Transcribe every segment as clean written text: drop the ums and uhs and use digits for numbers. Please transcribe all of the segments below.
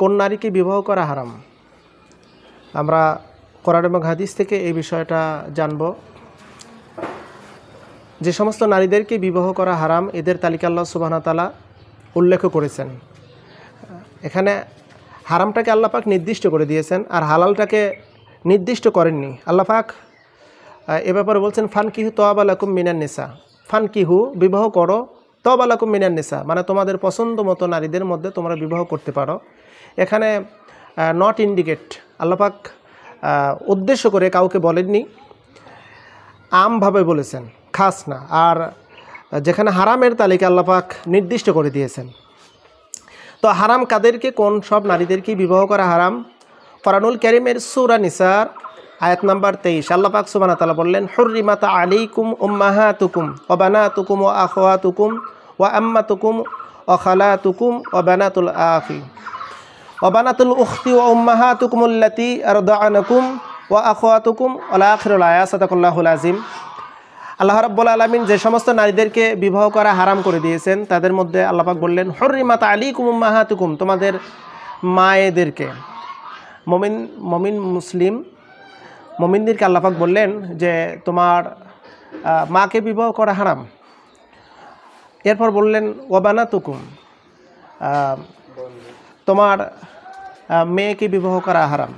কোন নারীকে বিবাহ করা হারাম। আমরা কোরআন এবং হাদিস থেকে এই বিষয়টা জানব। যে সমস্ত নারীদেরকে বিবাহ করা হারাম এদের তালিকা আল্লাহ সুবহানাহু ওয়া তাআলা উল্লেখ করেছেন। এখানে হারামটাকে আল্লাহ পাক নির্দিষ্ট করে দিয়েছেন, আর হালালটাকে নির্দিষ্ট করেননি। আল্লাহ পাক এ ব্যাপারে বলছেন ফানকিহু তওবা লাকুম মিনান নিসা, ফানকিহু বিবাহ করো, তওবা লাকুম মিনান নিসা, মানে তোমাদের পছন্দ মতো নারীদের মধ্যে তোমরা বিবাহ করতে পারো। এখানে নট ইন্ডিকেট, আল্লাহ পাক উদ্দেশ্য করে কাউকে বলেননি, আমভাবে বলেছেন, খাস না। আর যেখানে হারামের তালিকা আল্লাহ পাক নির্দিষ্ট করে দিয়েছেন। তো হারাম কাদেরকে, কোন সব নারীদেরকে বিবাহ করা হারাম? কোরআনুল কারীমের সূরা নিসার আয়াত নাম্বার 23 আল্লাহ পাক সুবহানাহু ওয়া তাআলা বললেন হুররিমাত আলাইকুম উম্মাহাতুকুম ওয়া বানাতুকুম ওয়া আখাওয়াতুকুম ওয়া আম্মাতুকুম ওয়া খালাতুকুম ওয়া বানাতুল আখি ওয়া বানাতুল উখতি ওয়া উম্মাহাতুকুম আল্লাতী আরদাআনাকুম ওয়া আখাওয়াতুকুম ওয়া আখিরুল আয়াত সাদাকাল্লাহুল আযীম। আল্লাহ রাব্বুল আলামিন যে সমস্ত নারীদেরকে বিবাহ করা হারাম করে দিয়েছেন তাদের মধ্যে আল্লাহ পাক বললেন হুররিমাত আলাইকুম উম্মাহাতুকুম, তোমাদের মায়েদেরকে। মুমিন মুসলিম মুমিনদেরকে আল্লাহ পাক বললেন যে তোমার মাকে বিবাহ করা হারাম। এরপর বললেন ওয়া বানাতুকুম, তোমার মেয়েকে বিবাহ করা হারাম।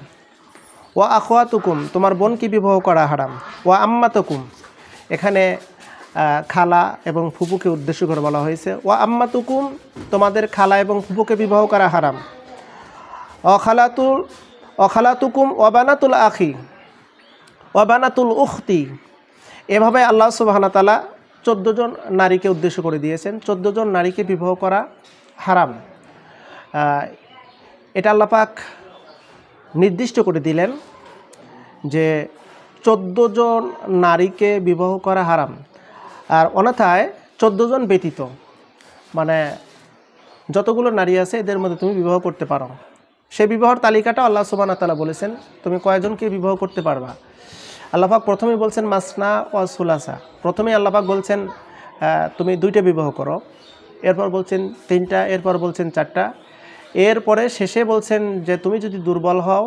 ওয়া আখাওয়াতুকুম, তোমার বোনকে বিবাহ করা হারাম। ওয়া আম্মাতুকুম, এখানে খালা এবং ফুপুকে উদ্দেশ্য করে বলা হয়েছে। ওয়া আম্মাতুকুম, তোমাদের খালা এবং ফুপুকে বিবাহ করা হারাম। অখালাতুকুম ওয়া বানাতুল আখি ওয়া বানাতুল উখতি, এভাবে আল্লাহ সুবহানাহু ওয়া তাআলা 14 জন নারীকে উদ্দেশ্য করে দিয়েছেন। 14 জন নারীকে বিবাহ করা হারাম। এটা আল্লাহ পাক নির্দিষ্ট করে দিলেন যে 14 জন নারীকে বিবাহ করা হারাম। আর অন্যথায় 14 জন ব্যতীত, মানে যতগুলো নারী আছে এদের মধ্যে তুমি বিবাহ করতে পারো। সেই বিবাহর তালিকাটা আল্লাহ সুবহানাহু ওয়া তাআলা বলেছেন তুমি কয়জনকে বিবাহ করতে পারবা। আল্লাহ পাক প্রথমেই বলছেন মাসনা ওয়া সুলাসা, প্রথমেই আল্লাহ পাক বলছেন তুমি 2টা বিবাহ করো, এরপর বলছেন 3টা, এরপর বলছেন 4টা, এরপরে শেষে বলছেন যে তুমি যদি দুর্বল হও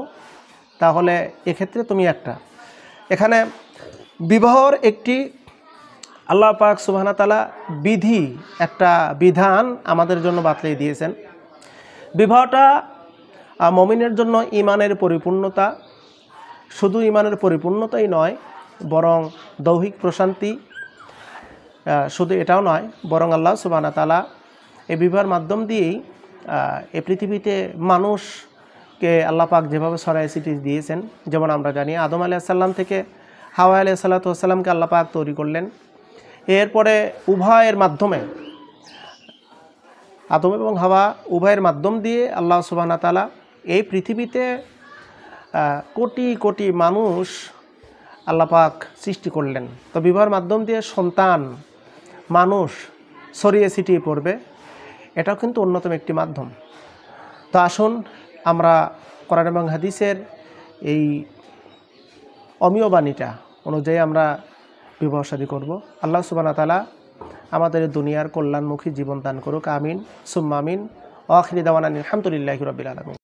তাহলে এক্ষেত্রে তুমি একটা। এখানে বিবাহর একটি আল্লাহ পাক সুবহানাহু ওয়া তাআলা বিধি, একটা বিধান আমাদের জন্য বাতলিয়ে দিয়েছেন। বিবাহটা মুমিনের জন্য ঈমানের পরিপূর্ণতা, শুধু ঈমানের পরিপূর্ণতাই নয় বরং দৈহিক প্রশান্তি, শুধু এটাও নয় বরং আল্লাহ সুবহানাহু ওয়া তাআলা এই বিবাহের মাধ্যম দিয়েই এই পৃথিবীতে মানুষকে আল্লাহ পাক যেভাবে ছড়াই ছিটিয়ে দিয়েছেন। যেমন আমরা জানি আদম আলাইহিস সালাম থেকে হাওয়া আলাইহিস সালামকে আল্লাহ পাক তৈরি করলেন। এরপরে উভয়ের মাধ্যমে, আদম এবং হাওয়া উভয়ের মাধ্যম দিয়ে আল্লাহ সুবহানাহু ওয়া তাআলা এই পৃথিবীতে কোটি কোটি মানুষ আল্লাহ পাক সৃষ্টি করলেন। তো বিবাহের মাধ্যম দিয়ে সন্তান মানুষ ছড়িয়ে ছিটিয়ে পড়বে, এটাও কিন্তু অন্যতম একটি মাধ্যম। তো আসুন আমরা কোরআন এবং হাদিসের এই অমীয় বাণীটা অনুযায়ী আমরা বিবাহ শাদী করব। আল্লাহ সুবহানাহু ওয়া তাআলা আমাদের দুনিয়ার কল্যাণমুখী জীবন দান করুক, আমিন সুম্মা আমিন। আখিরি দাওয়ানা আলহামদুলিল্লাহি রাব্বিল আলামিন।